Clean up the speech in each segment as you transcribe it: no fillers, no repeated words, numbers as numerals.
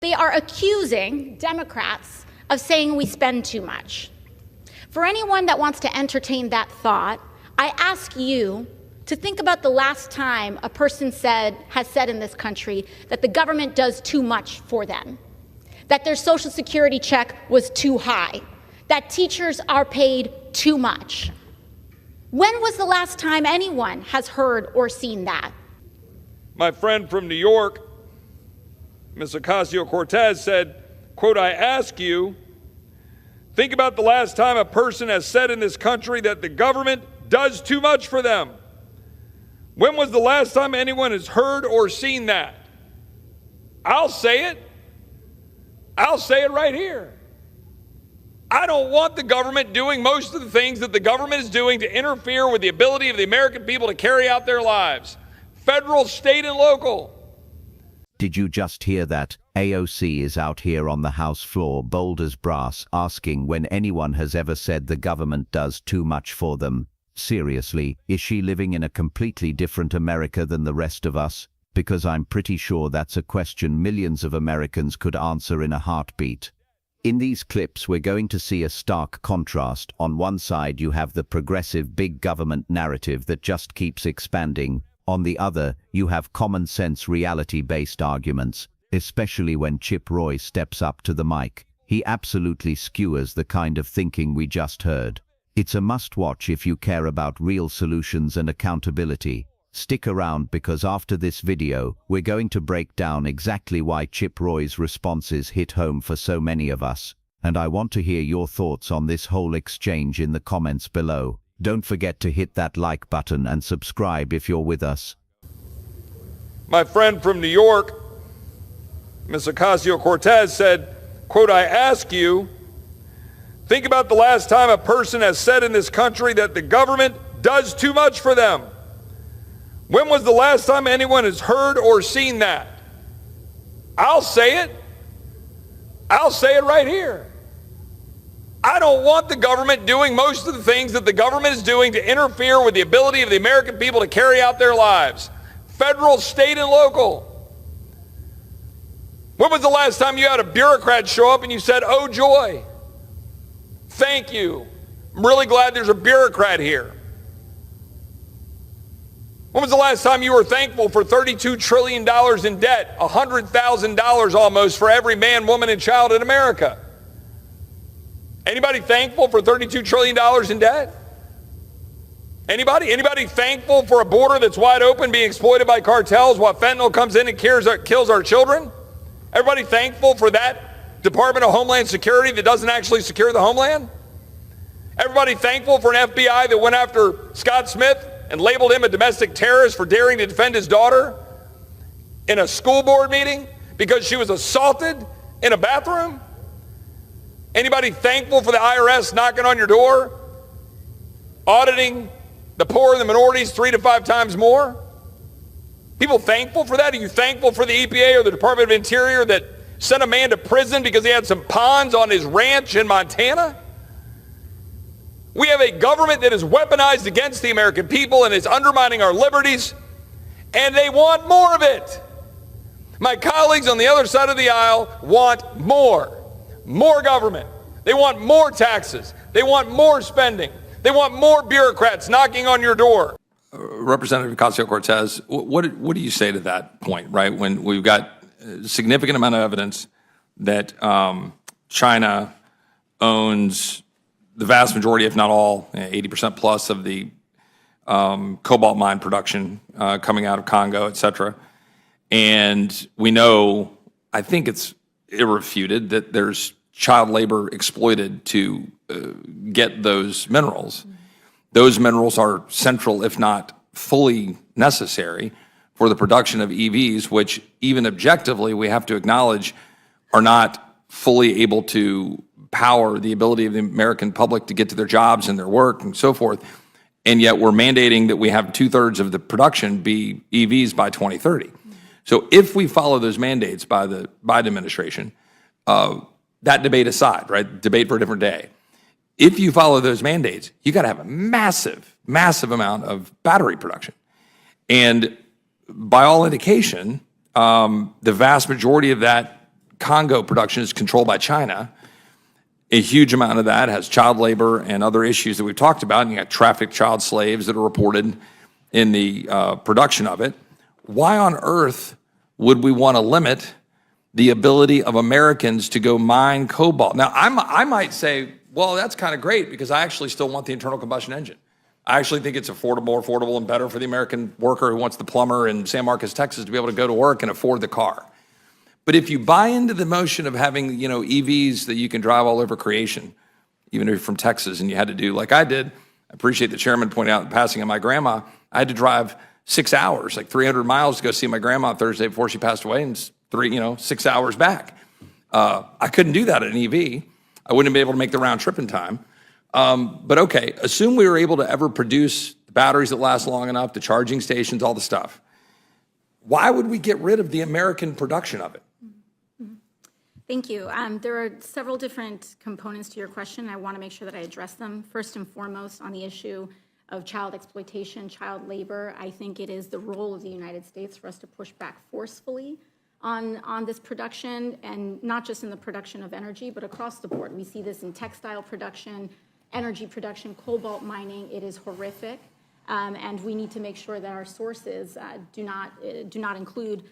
They are accusing Democrats of saying we spend too much. For anyone that wants to entertain that thought, I ask you to think about the last time a person has said in this country that the government does too much for them, that their Social Security check was too high, that teachers are paid too much. When was the last time anyone has heard or seen that? My friend from New York, Ms. Ocasio-Cortez, said, quote, "I ask you, think about the last time a person has said in this country that the government does too much for them. When was the last time anyone has heard or seen that?" I'll say it. I'll say it right here. I don't want the government doing most of the things that the government is doing to interfere with the ability of the American people to carry out their lives. Federal, state, and local. Did you just hear that? AOC is out here on the House floor, bold as brass, asking when anyone has ever said the government does too much for them. Seriously, is she living in a completely different America than the rest of us? Because I'm pretty sure that's a question millions of Americans could answer in a heartbeat. In these clips, we're going to see a stark contrast. On one side, you have the progressive big government narrative that just keeps expanding. On the other, you have common-sense reality-based arguments, especially when Chip Roy steps up to the mic. He absolutely skewers the kind of thinking we just heard. It's a must-watch if you care about real solutions and accountability. Stick around because after this video, we're going to break down exactly why Chip Roy's responses hit home for so many of us. And I want to hear your thoughts on this whole exchange in the comments below. Don't forget to hit that like button and subscribe if you're with us. My friend from New York, Ms. Ocasio-Cortez, said, quote, "I ask you, think about the last time a person has said in this country that the government does too much for them. When was the last time anyone has heard or seen that?" I'll say it. I'll say it right here. I don't want the government doing most of the things that the government is doing to interfere with the ability of the American people to carry out their lives. Federal, state, and local. When was the last time you had a bureaucrat show up and you said, "Oh joy, thank you. I'm really glad there's a bureaucrat here"? When was the last time you were thankful for $32 trillion in debt, $100,000 almost for every man, woman, and child in America? Anybody thankful for $32 trillion in debt? Anybody? Anybody thankful for a border that's wide open being exploited by cartels while fentanyl comes in and kills our children? Everybody thankful for that Department of Homeland Security that doesn't actually secure the homeland? Everybody thankful for an FBI that went after Scott Smith and labeled him a domestic terrorist for daring to defend his daughter in a school board meeting because she was assaulted in a bathroom? Anybody thankful for the IRS knocking on your door, auditing the poor and the minorities 3 to 5 times more? People thankful for that? Are you thankful for the EPA or the Department of Interior that sent a man to prison because he had some ponds on his ranch in Montana? We have a government that is weaponized against the American people and is undermining our liberties, and they want more of it. My colleagues on the other side of the aisle want more government. They want more taxes. They want more spending. They want more bureaucrats knocking on your door. Representative Ocasio-Cortez, what do you say to that point, right? When we've got a significant amount of evidence that China owns the vast majority, if not all, 80% plus of the cobalt mine production coming out of Congo, et cetera. And we know, I think it's irrefuted, that there's child labor exploited to get those minerals. Those minerals are central, if not fully necessary, for the production of EVs, which even objectively we have to acknowledge are not fully able to power the ability of the American public to get to their jobs and their work and so forth. And yet we're mandating that we have 2/3 of the production be EVs by 2030. So if we follow those mandates by the Biden administration, that debate aside, right? Debate for a different day. If you follow those mandates, you got to have a massive, massive amount of battery production. And by all indication, the vast majority of that Congo production is controlled by China. A huge amount of that has child labor and other issues that we've talked about. And you got trafficked child slaves that are reported in the production of it. Why on earth would we want to limit the ability of Americans to go mine cobalt? Now, I might say, well, that's kind of great because I actually still want the internal combustion engine. I actually think it's affordable and better for the American worker who wants the plumber in San Marcos, Texas, to be able to go to work and afford the car. But if you buy into the motion of having, EVs that you can drive all over creation, even if you're from Texas and you had to do like I did, I appreciate the chairman pointing out the passing of my grandma. I had to drive 6 hours, like 300 miles to go see my grandma Thursday before she passed away, and 6 hours back. I couldn't do that at an EV. I wouldn't be able to make the round trip in time. But okay, assume we were able to ever produce the batteries that last long enough, the charging stations, all the stuff. Why would we get rid of the American production of it? Thank you. There are several different components to your question. I want to make sure that I address them. First and foremost, on the issue of child exploitation, child labor, I think it is the role of the United States for us to push back forcefully on this production, and not just in the production of energy, but across the board. We see this in textile production, energy production, cobalt mining. It is horrific, and we need to make sure that our sources do not include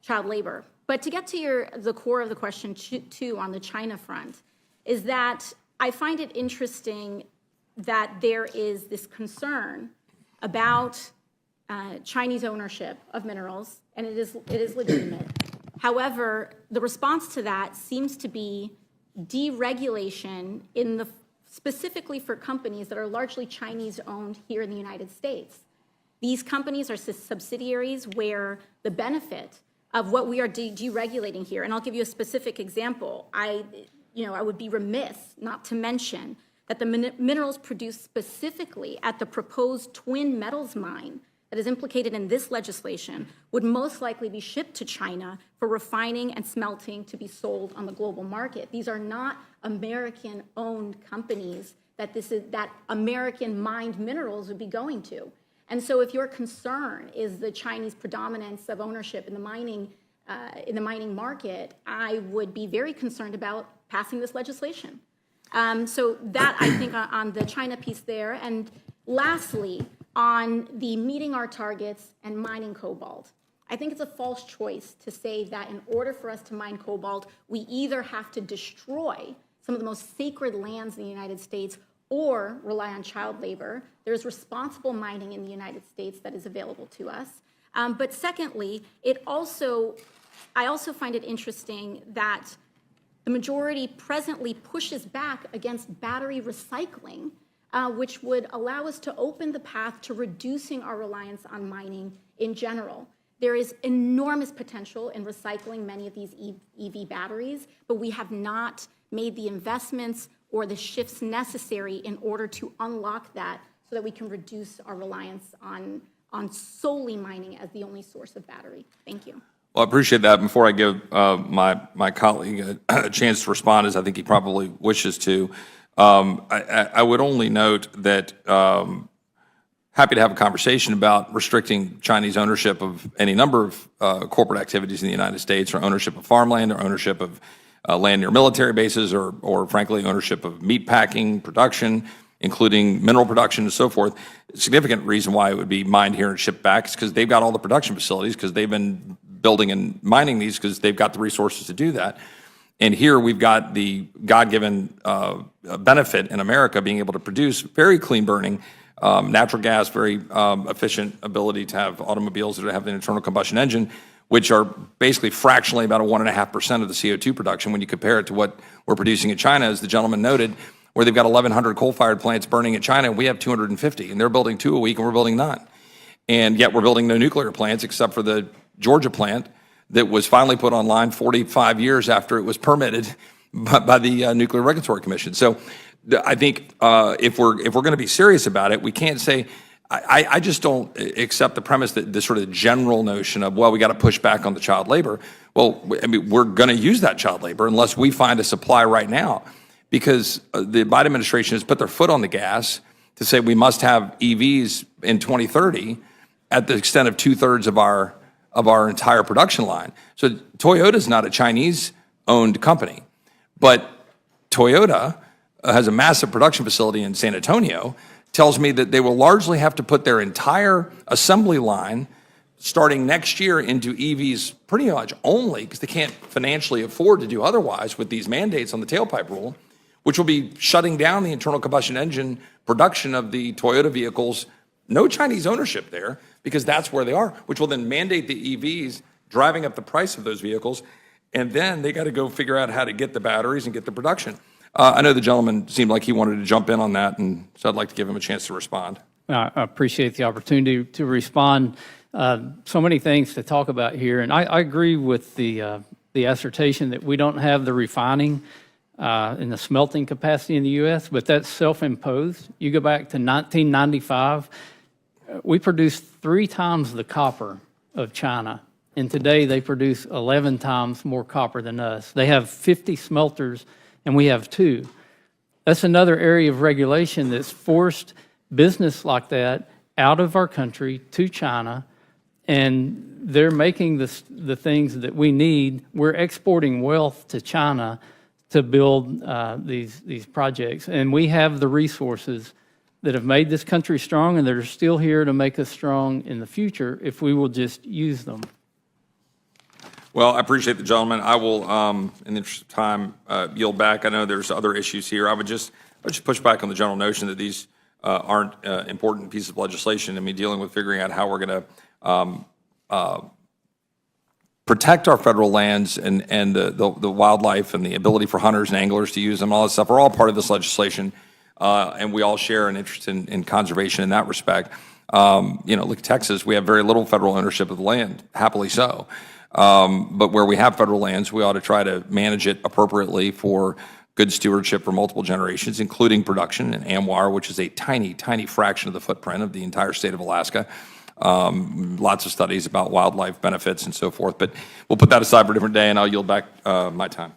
child labor. But to get to the core of the question, too, on the China front, is that I find it interesting that there is this concern about Chinese ownership of minerals, and it is legitimate. However, the response to that seems to be deregulation specifically for companies that are largely Chinese-owned here in the United States. These companies are subsidiaries where the benefit of what we are deregulating here, and I'll give you a specific example. I would be remiss not to mention that the minerals produced specifically at the proposed Twin Metals mine that is implicated in this legislation would most likely be shipped to China for refining and smelting to be sold on the global market. These are not American-owned companies that American mined minerals would be going to. And so if your concern is the Chinese predominance of ownership in the mining market, I would be very concerned about passing this legislation. So that, I think, on the China piece there. And lastly, on the meeting our targets and mining cobalt, I think it's a false choice to say that in order for us to mine cobalt, we either have to destroy some of the most sacred lands in the United States or rely on child labor. There's responsible mining in the United States that is available to us. But secondly, I also find it interesting that the majority presently pushes back against battery recycling, which would allow us to open the path to reducing our reliance on mining in general. There is enormous potential in recycling many of these EV batteries, but we have not made the investments or the shifts necessary in order to unlock that so that we can reduce our reliance on solely mining as the only source of battery. Thank you. Well, I appreciate that. Before I give my colleague a chance to respond, as I think he probably wishes to, I would only note that happy to have a conversation about restricting Chinese ownership of any number of corporate activities in the United States, or ownership of farmland, or ownership of land near military bases, or frankly, ownership of meat packing, production, including mineral production and so forth. A significant reason why it would be mined here and shipped back is because they've got all the production facilities, because they've been building and mining these, because they've got the resources to do that. And here we've got the God-given benefit in America being able to produce very clean burning natural gas, very efficient ability to have automobiles that have an internal combustion engine, which are basically fractionally about 1.5% of the CO2 production when you compare it to what we're producing in China, as the gentleman noted, where they've got 1,100 coal-fired plants burning in China, and we have 250, and they're building 2 a week, and we're building none. And yet we're building no nuclear plants except for the Georgia plant that was finally put online 45 years after it was permitted by the Nuclear Regulatory Commission. So I think if we're going to be serious about it, we can't say, I just don't accept the premise that the sort of general notion of, well, we got to push back on the child labor. Well, I mean, we're going to use that child labor unless we find a supply right now, because the Biden administration has put their foot on the gas to say we must have EVs in 2030 at the extent of 2/3 of our entire production line. So Toyota's not a Chinese owned company. But Toyota has a massive production facility in San Antonio, tells me that they will largely have to put their entire assembly line starting next year into EVs pretty much only because they can't financially afford to do otherwise with these mandates on the tailpipe rule, which will be shutting down the internal combustion engine production of the Toyota vehicles. No Chinese ownership there because that's where they are, which will then mandate the EVs, driving up the price of those vehicles. And then they got to go figure out how to get the batteries and get the production. I know the gentleman seemed like he wanted to jump in on that, and so I'd like to give him a chance to respond. I appreciate the opportunity to respond. So many things to talk about here, and I agree with the assertion that we don't have the refining and the smelting capacity in the U.S., but that's self-imposed. You go back to 1995, we produced 3 times the copper of China, and today they produce 11 times more copper than us. They have 50 smelters, and we have 2. That's another area of regulation that's forced business like that out of our country to China, and they're making the things that we need. We're exporting wealth to China to build these projects, and we have the resources that have made this country strong and that are still here to make us strong in the future if we will just use them. Well, I appreciate the gentleman. I will, in the interest of time, yield back. I know there's other issues here. I would just push back on the general notion that these aren't important pieces of legislation. I mean, dealing with figuring out how we're going to protect our federal lands and the wildlife and the ability for hunters and anglers to use them, all that stuff are all part of this legislation, and we all share an interest in conservation in that respect. Look at Texas. We have very little federal ownership of the land, happily so. But where we have federal lands, we ought to try to manage it appropriately for good stewardship for multiple generations, including production and AMWR, which is a tiny, tiny fraction of the footprint of the entire state of Alaska. Lots of studies about wildlife benefits and so forth. But we'll put that aside for a different day, and I'll yield back my time.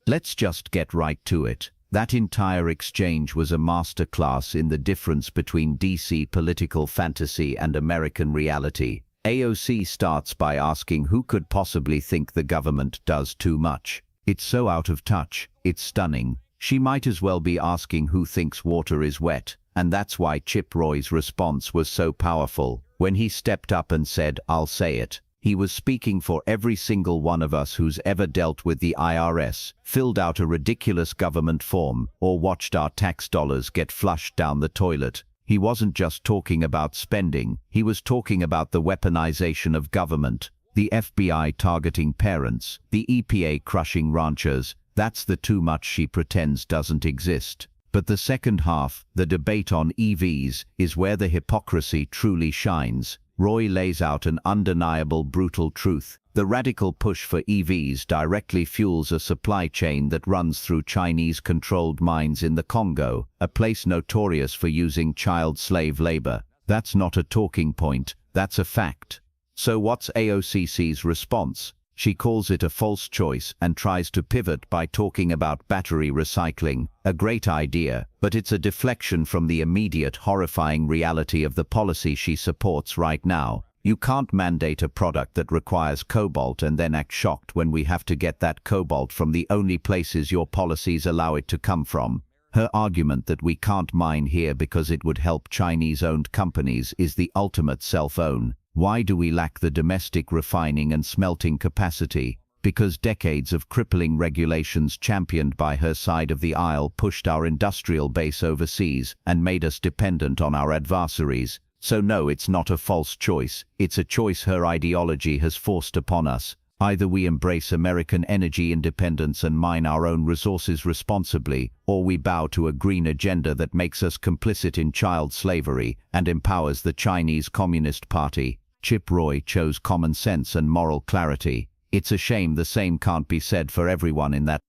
Let's just get right to it. That entire exchange was a masterclass in the difference between DC political fantasy and American reality. AOC starts by asking who could possibly think the government does too much. It's so out of touch, it's stunning. She might as well be asking who thinks water is wet, and that's why Chip Roy's response was so powerful. When he stepped up and said, "I'll say it," he was speaking for every single one of us who's ever dealt with the IRS, filled out a ridiculous government form, or watched our tax dollars get flushed down the toilet. He wasn't just talking about spending, he was talking about the weaponization of government, the FBI targeting parents, the EPA crushing ranchers. That's the too much she pretends doesn't exist. But the second half, the debate on EVs, is where the hypocrisy truly shines. Roy lays out an undeniable brutal truth. The radical push for EVs directly fuels a supply chain that runs through Chinese-controlled mines in the Congo, a place notorious for using child slave labor. That's not a talking point, that's a fact. So what's AOC's response? She calls it a false choice and tries to pivot by talking about battery recycling. A great idea, but it's a deflection from the immediate horrifying reality of the policy she supports right now. You can't mandate a product that requires cobalt and then act shocked when we have to get that cobalt from the only places your policies allow it to come from. Her argument that we can't mine here because it would help Chinese-owned companies is the ultimate self-own. Why do we lack the domestic refining and smelting capacity? Because decades of crippling regulations championed by her side of the aisle pushed our industrial base overseas and made us dependent on our adversaries. So no, it's not a false choice. It's a choice her ideology has forced upon us. Either we embrace American energy independence and mine our own resources responsibly, or we bow to a green agenda that makes us complicit in child slavery and empowers the Chinese Communist Party. Chip Roy chose common sense and moral clarity. It's a shame the same can't be said for everyone in that